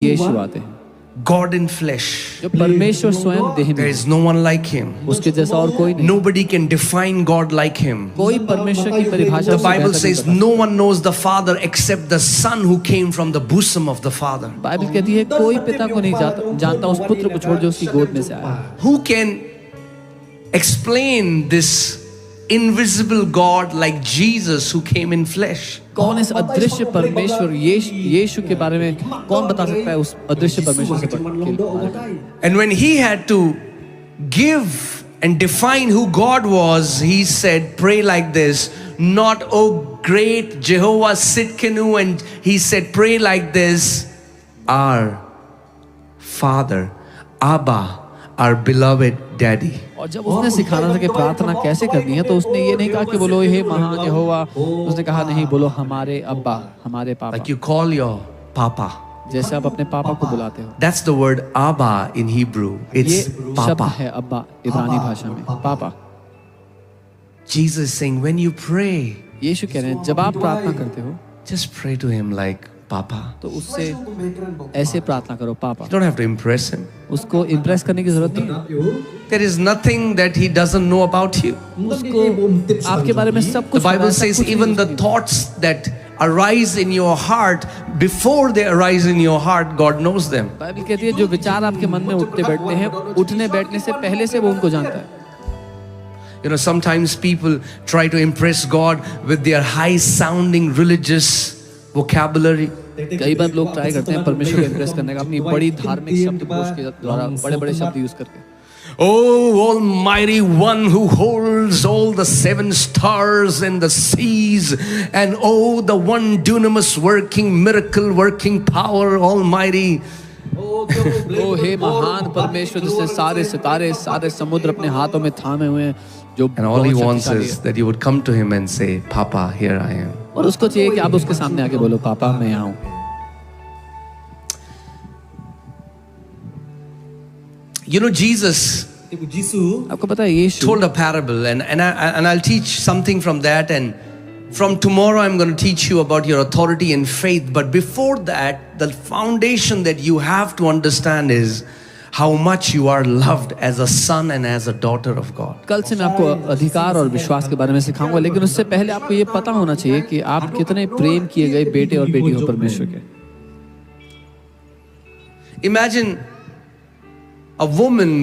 यीशु आते हैं, God in flesh. जो परमेश्वर स्वयं देह में There है, is no one like him. उसके जैसा और कोई नहीं। Nobody can define God like him. कोई परमेश्वर की परिभाषा The से Bible बेहतर says नहीं बता no one knows the Father except the Son who came from the bosom of the Father. सकता। बाइबल कहती है कोई पिता को नहीं जानता उस पुत्र को छोड़ जो उसकी गोद में से आया। Who can explain this invisible God like Jesus who came in flesh? कौन इस अदृश्य परमेश्वर यीशु के बारे में कौन बता सकता है उस अदृश्य परमेश्वर के बारे में? And when he had to give and define who God was, he said, pray like this, not, oh great Jehovah Sidkenu, and he said, pray like this, our Father, Abba, our beloved Daddy. और जब उसने सिखाना था कि प्रार्थना कैसे करनी है तो उसने ये नहीं कहा कि बोलो हे महान यहोवा, उसने कहा नहीं, बोलो हमारे अब्बा, हमारे पापा। Like you call your Papa. जैसे आप अपने पापा को बुलाते हो। That's the word Abba in Hebrew. ये It's शब्द Papa. है अब्बा इब्रानी भाषा में, पापा। Jesus is saying, when you pray, यीशु कह रहे हैं जब आप प्रार्थना करते हो just pray to him like Papa. तो उससे ऐसे प्रार्थना करो पापा। You don't have to impress him. उसको इम्प्रेस करने की जरूरत नहीं है। There is nothing that he doesn't know about you. उसको आपके बारे में सब The कुछ Bible पता है, says सब कुछ even the उसकी- thoughts that arise in your heart, before they arise in your heart, God knows them. Bible कहती है जो विचार आपके मन में उठते बैठते हैं, उठने बैठने से पहले से वो उनको जानता है। You know, sometimes people try to impress God with their high sounding religious vocabulary. कई बार लोग ट्राई करते हैं परमेश्वर को इम्प्रेस करने का अपनी बड़ी धार्मिक शब्दकोश के द्वारा बड़े बड़े शब्द यूज करके। Oh, Almighty One who holds all the seven stars and the seas, and oh, the one dunamis working, miracle working power, Almighty. ओ हे महान परमेश्वर जिसने सारे सितारे सारे समुद्र अपने हाथों में थामे हुए हैं, जो And all he बहुत wants शक्तिशाली is है। that you would come to him and say, Papa, here I am. और उसको चाहिए कि आप उसके सामने आके बोलो पापा मैं यहाँ हूँ। You know, Jesus आपको पता है यीशु told a parable, and I'll teach something from that, and from tomorrow I'm going to teach you about your authority and faith. But before that, the foundation that you have to understand is how much you are loved as a son and as a daughter of God. कल से मैं आपको अधिकार और विश्वास के बारे में सिखाऊंगा, लेकिन उससे पहले आपको ये पता होना चाहिए कि आप कितने प्रेम किए गए बेटे और बेटी हो परमेश्वर के। Imagine a woman